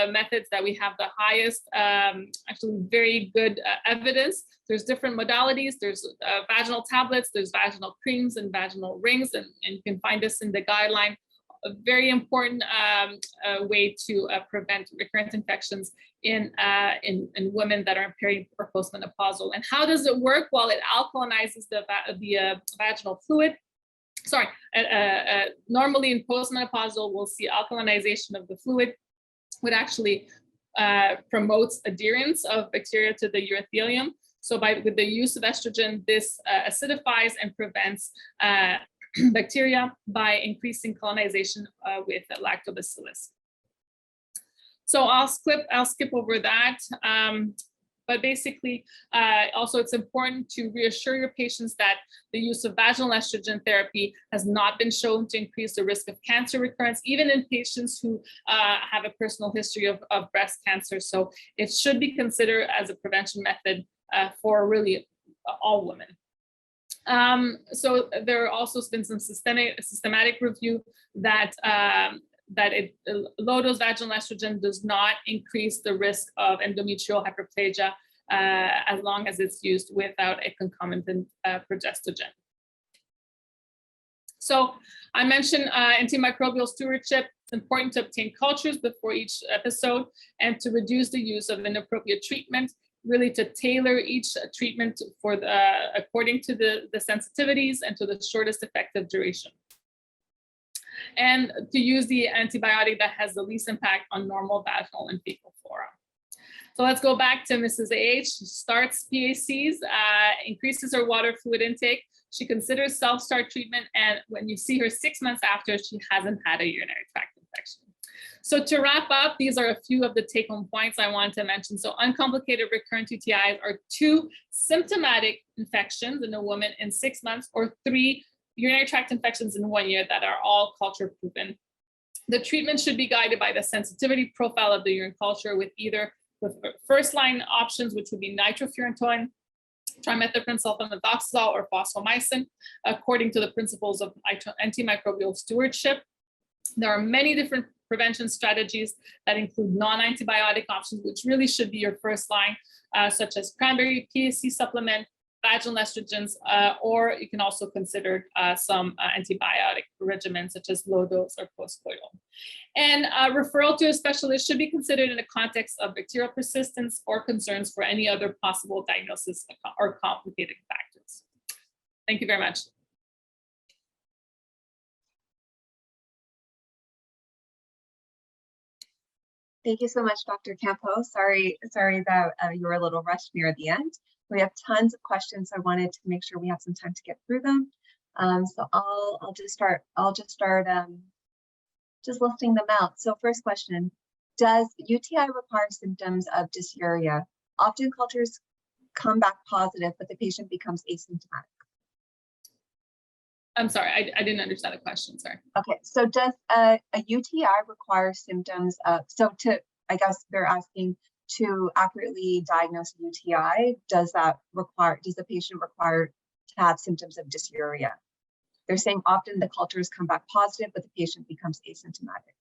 Speaker 2: methods that we have the highest, actually very good evidence. There's different modalities. There's vaginal tablets, there's vaginal creams and vaginal rings, and you can find this in the guideline. A very important way to prevent recurrent infections in women that are peri or postmenopausal. And how does it work? Well, it alkalinizes the vaginal fluid. Sorry, normally in postmenopausal, we'll see alkalinization of the fluid, which actually promotes adherence of bacteria to the urothelium. So with the use of estrogen, this acidifies and prevents bacteria by increasing colonization with lactobacillus. So I'll skip over that. But basically, also it's important to reassure your patients that the use of vaginal estrogen therapy has not been shown to increase the risk of cancer recurrence, even in patients who have a personal history of breast cancer. So it should be considered as a prevention method for really all women. So there also been some systematic review that low-dose vaginal estrogen does not increase the risk of endometrial hyperplasia as long as it's used without a concomitant progestogen. So I mentioned antimicrobial stewardship. It's important to obtain cultures before each episode and to reduce the use of inappropriate treatment, really to tailor each treatment for according to the sensitivities and to the shortest effective duration. And to use the antibiotic that has the least impact on normal vaginal and fecal flora. So let's go back to Mrs. AH. She starts PACs, increases her water fluid intake. She considers self-start treatment, and when you see her 6 months after, she hasn't had a urinary tract infection. So to wrap up, these are a few of the take-home points I wanted to mention. So uncomplicated recurrent UTIs are 2 symptomatic infections in a woman in 6 months, or 3 urinary tract infections in 1 year that are all culture proven. The treatment should be guided by the sensitivity profile of the urine culture with first line options, which would be nitrofurantoin, trimethoprim sulfamethoxazole, or fosfomycin, according to the principles of antimicrobial stewardship. There are many different prevention strategies that include non-antibiotic options, which really should be your first line, such as cranberry PAC supplement, vaginal estrogens, or you can also consider some antibiotic regimens such as low dose or postcoital. And referral to a specialist should be considered in the context of bacterial persistence or concerns for any other possible diagnosis or complicating factors. Thank you very much.
Speaker 1: Thank you so much, Dr. Campeau. Sorry that you were a little rushed near at the end. We have tons of questions. So I wanted to make sure we have some time to get through them. So I'll just start just listing them out. So first question, does UTI require symptoms of dysuria? Often cultures come back positive, but the patient becomes asymptomatic.
Speaker 2: I'm sorry, I didn't understand the question, sorry.
Speaker 1: Okay, so does a UTI require symptoms of, I guess they're asking to accurately diagnose a UTI, does the patient require to have symptoms of dysuria? They're saying often the cultures come back positive, but the patient becomes asymptomatic.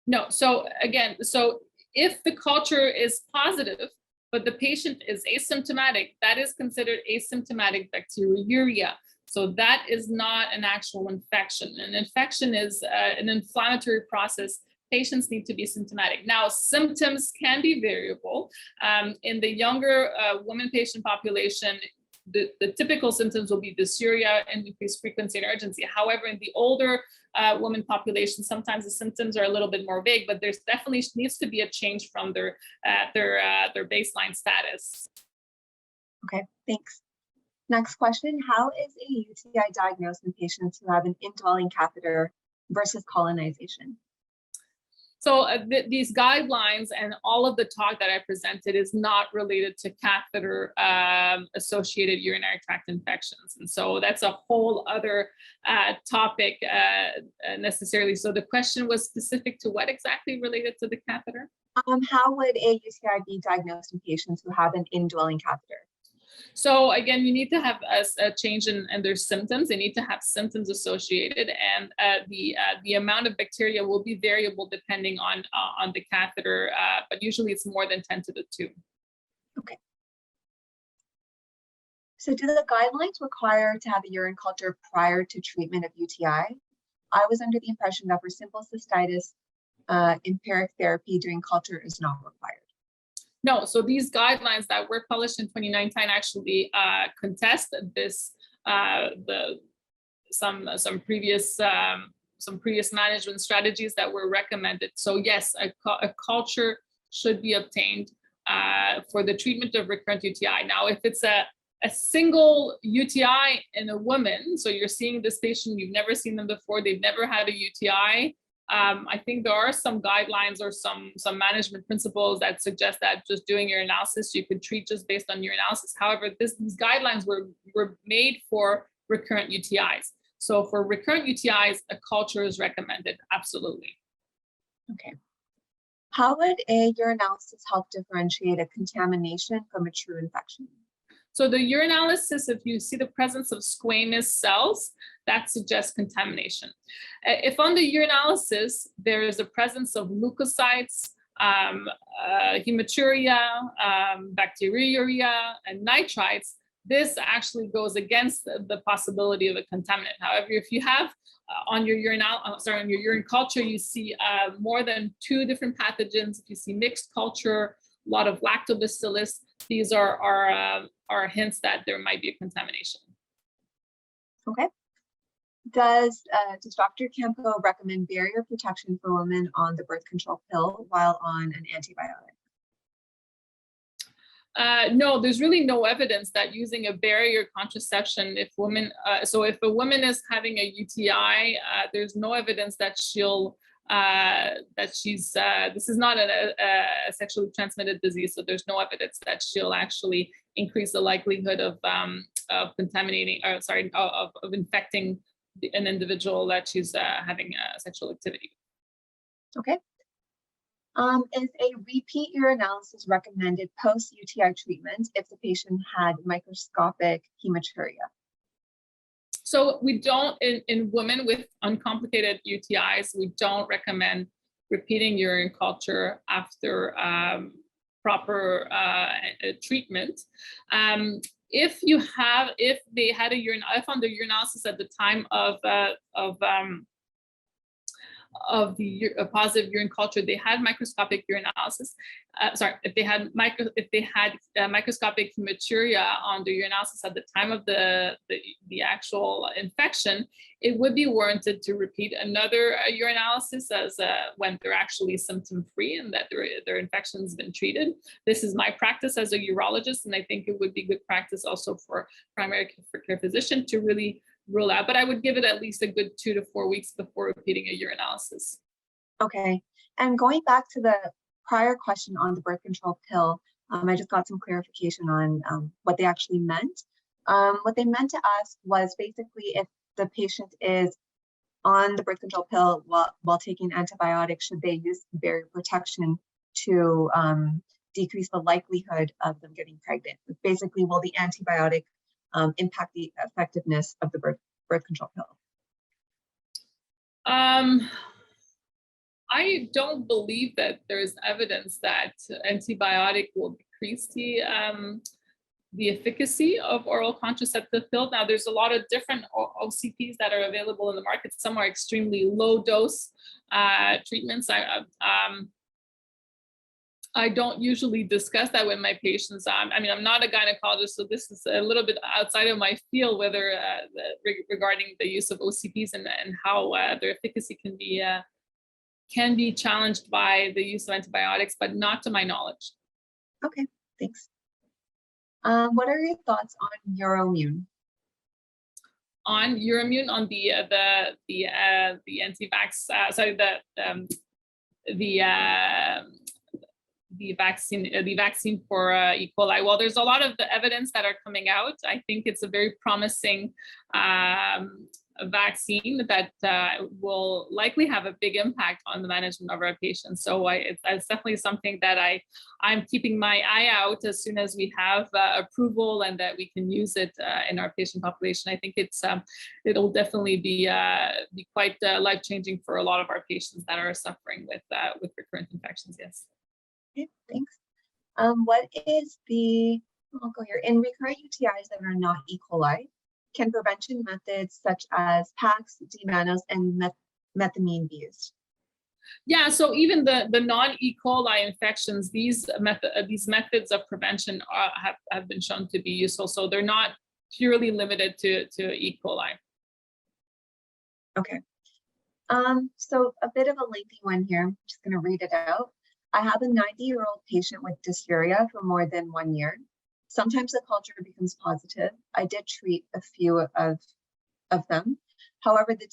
Speaker 2: No, so again, so if the culture is positive, but the patient is asymptomatic, that is considered asymptomatic bacteriuria. So that is not an actual infection. An infection is an inflammatory process. Patients need to be symptomatic. Now, symptoms can be variable. In the younger woman patient population, the typical symptoms will be dysuria and increased frequency and urgency. However, in the older woman population, sometimes the symptoms are a little bit more vague, but there's definitely needs to be a change from their baseline status.
Speaker 1: Okay, thanks. Next question, how is a UTI diagnosed in patients who have an indwelling catheter versus colonization?
Speaker 2: So these guidelines and all of the talk that I presented is not related to catheter associated urinary tract infections. And so that's a whole other topic necessarily. So the question was specific to what exactly related to the catheter?
Speaker 1: How would a UTI be diagnosed in patients who have an indwelling catheter?
Speaker 2: So again, you need to have a change in their symptoms. They need to have symptoms associated, and the amount of bacteria will be variable depending on the catheter, but usually it's more than 10 to the 2.
Speaker 1: Okay. So do the guidelines require to have a urine culture prior to treatment of UTI? I was under the impression that for simple cystitis, empiric therapy during culture is not required.
Speaker 2: No, so these guidelines that were published in 2019 actually contest this, some previous management strategies that were recommended. So yes, a culture should be obtained for the treatment of recurrent UTI. Now, if it's a single UTI in a woman, so you're seeing this patient, you've never seen them before, they've never had a UTI, I think there are some guidelines or some management principles that suggest that just doing your analysis, you could treat just based on your analysis. However, these guidelines were made for recurrent UTIs. So for recurrent UTIs, a culture is recommended, absolutely.
Speaker 1: Okay. How would a urinalysis help differentiate a contamination from a true infection?
Speaker 2: So the urinalysis, if you see the presence of squamous cells, that suggests contamination. If on the urinalysis there is a presence of leukocytes, hematuria, bacteriuria, and nitrites, this actually goes against the possibility of a contaminant. However, if you have on your urine culture, you see more than 2 different pathogens. If you see mixed culture, a lot of lactobacillus, these are hints that there might be a contamination.
Speaker 1: Okay. Does Dr. Campeau recommend barrier protection for women on the birth control pill while on an antibiotic?
Speaker 2: No, there's really no evidence that using a barrier contraception, if women, so if a woman is having a UTI, there's no evidence that this is not a sexually transmitted disease, so there's no evidence that she'll actually increase the likelihood of contaminating, or sorry, of infecting an individual that she's having sexual activity.
Speaker 1: Okay. Is a repeat urinalysis recommended post-UTI treatment if the patient had microscopic hematuria?
Speaker 2: So we don't, in women with uncomplicated UTIs, we don't recommend repeating urine culture after proper treatment. If they had if on the urinalysis at the time of the positive urine culture, they had microscopic urinalysis. If they had microscopic hematuria on the urinalysis at the time of the actual infection, it would be warranted to repeat another urinalysis as when they're actually symptom-free and that their infection's been treated. This is my practice as a urologist, and I think it would be good practice also for primary care physician to really rule out, but I would give it at least a good 2 to 4 weeks before repeating a urinalysis.
Speaker 1: Okay, and going back to the prior question on the birth control pill, I just got some clarification on what they actually meant. What they meant to ask was basically if the patient is on the birth control pill while taking antibiotics, should they use barrier protection to decrease the likelihood of them getting pregnant? Basically, will the antibiotic impact the effectiveness of the birth control pill?
Speaker 2: I don't believe that there's evidence that antibiotic will decrease the efficacy of oral contraceptive pill. Now, there's a lot of different OCPs that are available in the market. Some are extremely low dose treatments. I don't usually discuss that with my patients. I mean, I'm not a gynecologist, so this is a little bit outside of my field, whether regarding the use of OCPs and how their efficacy can be challenged by the use of antibiotics, but not to my knowledge.
Speaker 1: Okay, thanks. What are your thoughts on Euroimmune?
Speaker 2: On Euroimmune, on the anti-vax, the vaccine for E. coli. Well, there's a lot of the evidence that are coming out. I think it's a very promising vaccine that will likely have a big impact on the management of our patients. So it's definitely something that I'm keeping my eye out as soon as we have approval and that we can use it in our patient population. I think it'll definitely be quite life-changing for a lot of our patients that are suffering with recurrent infections. Yes.
Speaker 1: Okay, thanks. What is I'll go here. In recurrent UTIs that are not E. coli, can prevention methods such as PAX, D-mannose, and methamine be used?
Speaker 2: Yeah, so even the non-E. coli infections, these methods of prevention have been shown to be useful. So they're not purely limited to E. coli.
Speaker 1: Okay. So a bit of a lengthy one here. I'm just going to read it out. I have a 90-year-old patient with dysuria for more than 1 year. Sometimes the culture becomes positive. I did treat a few of them. However, the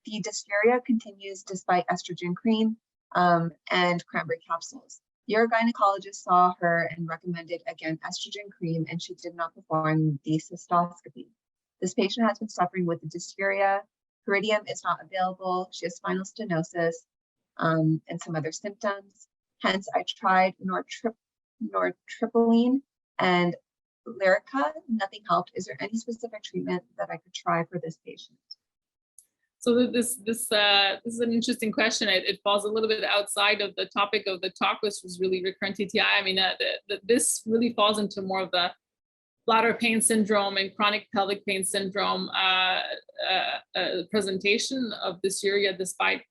Speaker 1: dysuria continues despite estrogen cream and cranberry capsules. Your gynecologist saw her and recommended, again, estrogen cream, and she did not perform the cystoscopy. This patient has been suffering with the dysuria. Peridium is not available. She has spinal stenosis and some other symptoms. Hence, I tried nortriptyline and Lyrica, nothing helped. Is there any specific treatment that I could try for this patient?
Speaker 2: So this is an interesting question. It falls a little bit outside of the topic of the talk, which was really recurrent UTI. I mean, this really falls into more of the bladder pain syndrome and chronic pelvic pain syndrome presentation of dysuria despite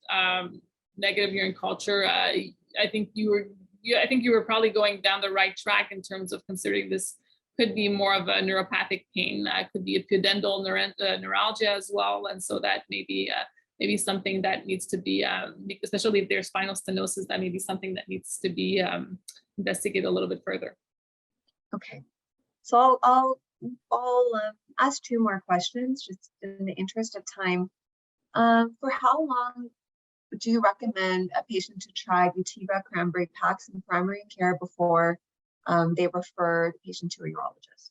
Speaker 2: negative urine culture. I think you were probably going down the right track in terms of considering this could be more of a neuropathic pain, could be a pudendal neuralgia as well, and so that may be something that needs to be, especially if there's spinal stenosis, that may be something that needs to be investigated a little bit further.
Speaker 1: Okay, so I'll ask 2 more questions just in the interest of time. For how long do you recommend a patient to try Butiva cranberry packs in primary care before they refer the patient to a urologist?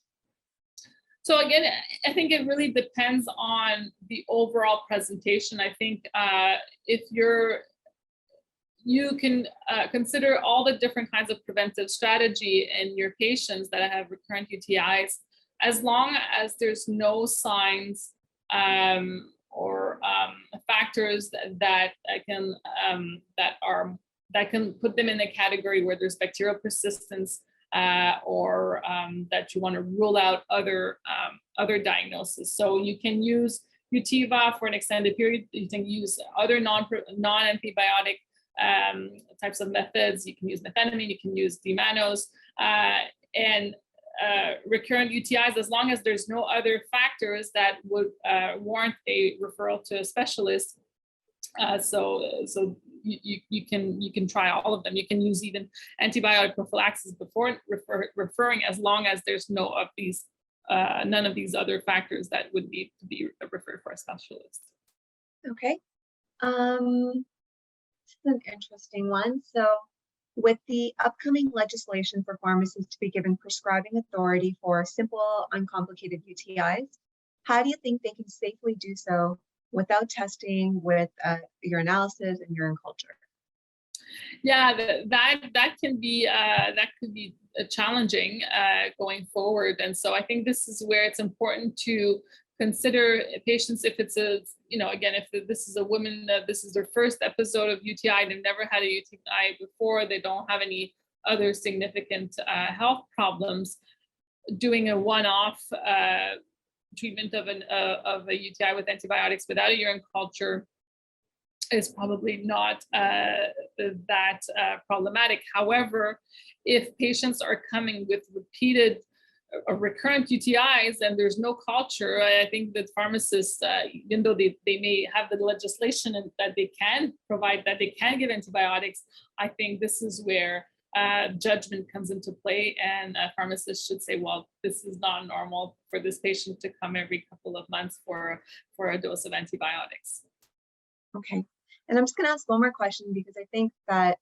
Speaker 2: So again, I think it really depends on the overall presentation. I think if you can consider all the different kinds of preventive strategy in your patients that have recurrent UTIs, as long as there's no signs or factors that can put them in a category where there's bacterial persistence, or that you want to rule out other diagnoses. So you can use Butiva for an extended period. You can use other non-antibiotic types of methods. You can use methenamine, you can use D-mannose, and recurrent UTIs, as long as there's no other factors that would warrant a referral to a specialist. So you can try all of them. You can use even antibiotic prophylaxis before referring, as long as there's none of these other factors that would need to be referred for a specialist.
Speaker 1: Okay. This is an interesting one. So with the upcoming legislation for pharmacists to be given prescribing authority for simple, uncomplicated UTIs, how do you think they can safely do so without testing with urinalysis and urine culture?
Speaker 2: Yeah, that could be challenging going forward, and so I think this is where it's important to consider patients if it's again, if this is a woman that this is their first episode of UTI, they've never had a UTI before, they don't have any other significant health problems, doing a one-off treatment of a UTI with antibiotics without a urine culture is probably not that problematic. However, if patients are coming with repeated recurrent UTIs and there's no culture, I think that pharmacists, even though they may have the legislation and that they can provide, that they can give antibiotics, I think this is where judgment comes into play, and pharmacists should say, well, this is not normal for this patient to come every couple of months for a dose of antibiotics.
Speaker 1: Okay, and I'm just going to ask one more question, because I think that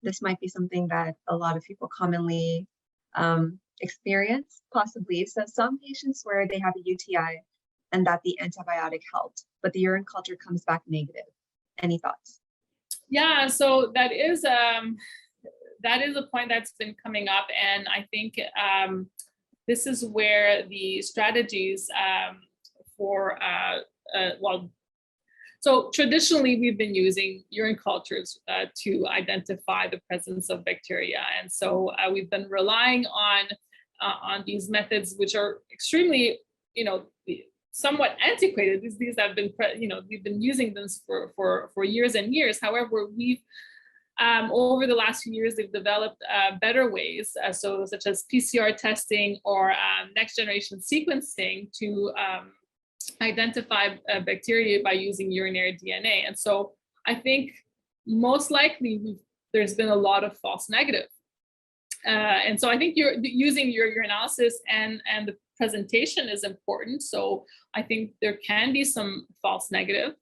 Speaker 1: this might be something that a lot of people commonly experience, possibly. So some patients where they have a UTI and that the antibiotic helped, but the urine culture comes back negative. Any thoughts?
Speaker 2: Yeah, so that is a point that's been coming up, and I think this is where the strategies so traditionally we've been using urine cultures to identify the presence of bacteria, and so we've been relying on these methods, which are extremely, somewhat antiquated. These have been, we've been using them for years and years. However, we've over the last few years, they've developed better ways, such as PCR testing or next generation sequencing to identify bacteria by using urinary DNA. And so I think most likely there's been a lot of false negative. And so I think you're using your urinalysis and the presentation is important. So I think there can be some false negative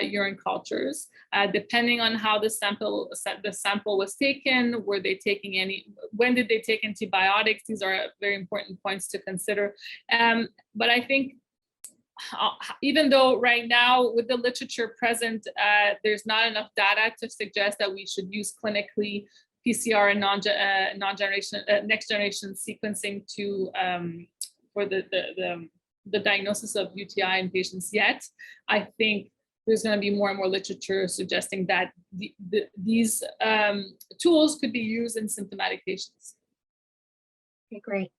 Speaker 2: urine cultures, depending on how the sample was taken. Were they taking when did they take antibiotics? These are very important points to consider. But I think even though right now with the literature present, there's not enough data to suggest that we should use clinically PCR and next generation sequencing to for the diagnosis of UTI in patients yet. I think there's going to be more and more literature suggesting that these tools could be used in symptomatic patients.
Speaker 1: Okay, great.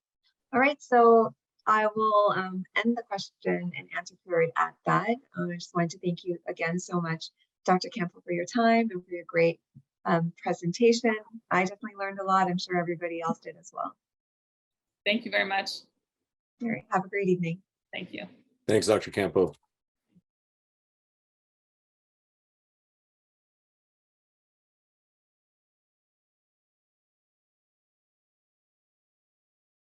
Speaker 1: All right, so I will end the question and answer period at that. I just wanted to thank you again so much, Dr. Campeau, for your time and for your great presentation. I definitely learned a lot. I'm sure everybody else did as well.
Speaker 2: Thank you very much.
Speaker 1: All right, have a great evening.
Speaker 2: Thank you.
Speaker 3: Thanks, Dr. Campeau.